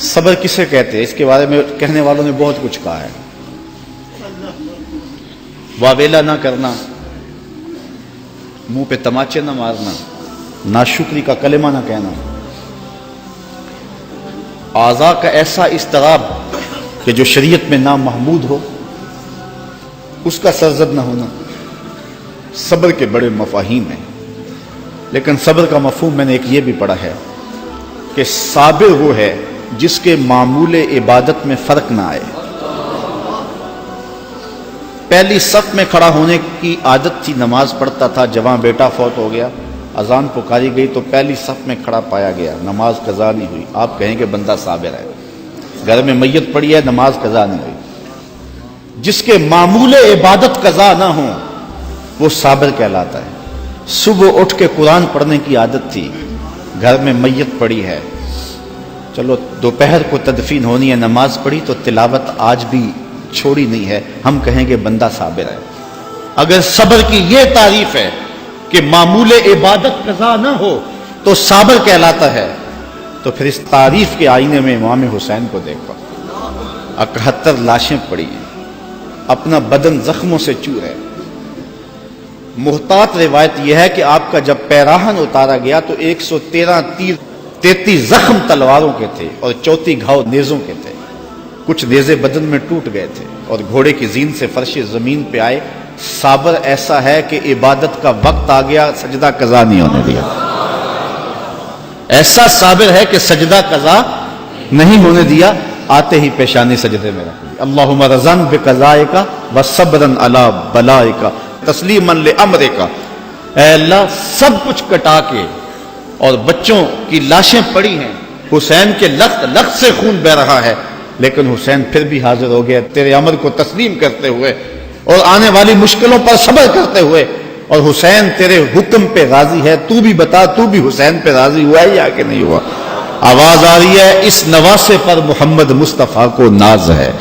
صبر کسے کہتے ہیں؟ اس کے بارے میں کہنے والوں نے بہت کچھ کہا ہے. واویلا نہ کرنا، منہ پہ تماچے نہ مارنا، ناشکری کا کلمہ نہ کہنا، اعضاء کا ایسا اضطراب کہ جو شریعت میں نامحمود ہو اس کا سرزد نہ ہونا. صبر کے بڑے مفاہیم ہیں، لیکن صبر کا مفہوم میں نے ایک یہ بھی پڑھا ہے کہ صابر وہ ہے جس کے معمول عبادت میں فرق نہ آئے. پہلی صف میں کھڑا ہونے کی عادت تھی، نماز پڑھتا تھا، جوان بیٹا فوت ہو گیا، اذان پکاری گئی تو پہلی صف میں کھڑا پایا گیا، نماز قضا نہیں ہوئی. آپ کہیں کہ بندہ صابر ہے. گھر میں میت پڑی ہے، نماز قضا نہیں ہوئی. جس کے معمول عبادت قضا نہ ہوں وہ صابر کہلاتا ہے. صبح اٹھ کے قرآن پڑھنے کی عادت تھی، گھر میں میت پڑی ہے، چلو دوپہر کو تدفین ہونی ہے، نماز پڑھی تو تلاوت آج بھی چھوڑی نہیں ہے، ہم کہیں گے بندہ صابر ہے. اگر صبر کی یہ تعریف ہے کہ معمول عبادت قضا نہ ہو تو صابر کہلاتا ہے، تو پھر اس تعریف کے آئینے میں امام حسین کو دیکھو. 71 لاشیں پڑی ہیں، اپنا بدن زخموں سے چور ہے. محتاط روایت یہ ہے کہ آپ کا جب پیراہن اتارا گیا تو 113 تیر، 33 زخم تلواروں کے تھے اور 34 گھاؤ نیزوں کے تھے. کچھ نیزے بدن میں ٹوٹ گئے تھے اور گھوڑے کی زین سے فرش زمین پہ آئے. صابر ایسا ہے کہ عبادت کا وقت آ گیا، سجدہ قضا نہیں ہونے دیا. ایسا صابر ہے کہ سجدہ قضا نہیں ہونے دیا، آتے ہی پیشانی سجدے میں رکھ لی. اللہم رضن بقضائک وصبرن علی بلائک تسلیما لامرک. اے اللہ، سب کچھ کٹا کے، اور بچوں کی لاشیں پڑی ہیں، حسین کے لخت سے خون بہ رہا ہے، لیکن حسین پھر بھی حاضر ہو گیا تیرے امر کو تسلیم کرتے ہوئے اور آنے والی مشکلوں پر صبر کرتے ہوئے. اور حسین تیرے حکم پہ راضی ہے، تو بھی بتا، تو بھی حسین پہ راضی ہوا ہے یا کہ نہیں ہوا؟ آواز آ رہی ہے، اس نواسے پر محمد مصطفیٰ کو ناز ہے،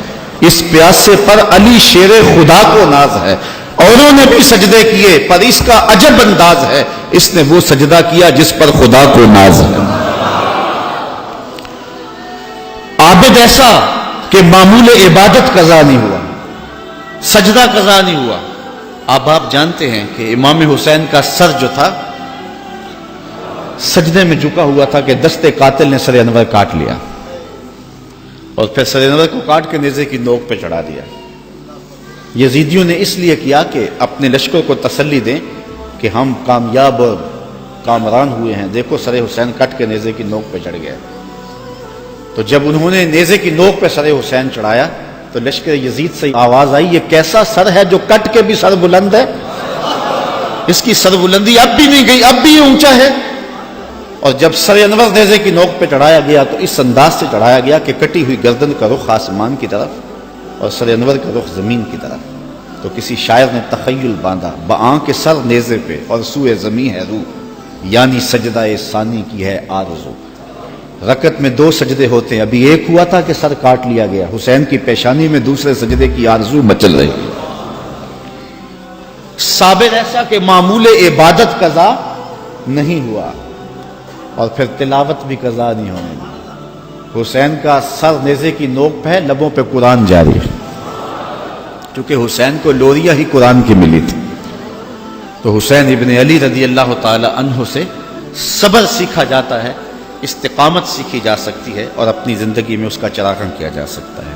اس پیاسے پر علی شیر خدا کو ناز ہے. اوروں نے بھی سجدے کیے پر اس کا عجب انداز ہے، اس نے وہ سجدہ کیا جس پر خدا کو ناز ہے. عابد ایسا کہ معمول عبادت قضا نہیں ہوا، سجدہ قضا نہیں ہوا. اب آپ جانتے ہیں کہ امام حسین کا سر جو تھا سجدے میں جھکا ہوا تھا کہ دستے قاتل نے سر انور کاٹ لیا اور پھر سر انور کو کاٹ کے نیزے کی نوک پہ چڑھا دیا. یزیدیوں نے اس لیے کیا کہ اپنے لشکر کو تسلی دیں کہ ہم کامیاب اور کامران ہوئے ہیں، دیکھو سر حسین کٹ کے نیزے کی نوک پہ چڑھ گیا. تو جب انہوں نے نیزے کی نوک پہ سر حسین چڑھایا تو لشکر یزید سے آواز آئی، یہ کیسا سر ہے جو کٹ کے بھی سر بلند ہے؟ اس کی سر بلندی اب بھی نہیں گئی، اب بھی اونچا ہے. اور جب سر انور نیزے کی نوک پہ چڑھایا گیا تو اس انداز سے چڑھایا گیا کہ کٹی ہوئی گردن کا رخ آسمان کی طرف اور سر انور کا رخ زمین کی طرف. تو کسی شاعر نے تخیل باندھا، بآں کے سر نیزے پہ اور سوئے زمین ہے روح، یعنی سجدہ ثانی کی ہے آرزو. رکعت میں 2 سجدے ہوتے ہیں، ابھی ایک ہوا تھا کہ سر کاٹ لیا گیا. حسین کی پیشانی میں دوسرے سجدے کی آرزو مچل رہی. صابر ایسا کہ معمول عبادت قضا نہیں ہوا اور پھر تلاوت بھی قضا نہیں ہونے دی. حسین کا سر نیزے کی نوک پہ ہے، لبوں پہ قرآن جاری ہے، کیونکہ حسین کو لوریہ ہی قرآن کی ملی تھی. تو حسین ابن علی رضی اللہ تعالی عنہ سے صبر سیکھا جاتا ہے، استقامت سیکھی جا سکتی ہے اور اپنی زندگی میں اس کا چراغاں کیا جا سکتا ہے.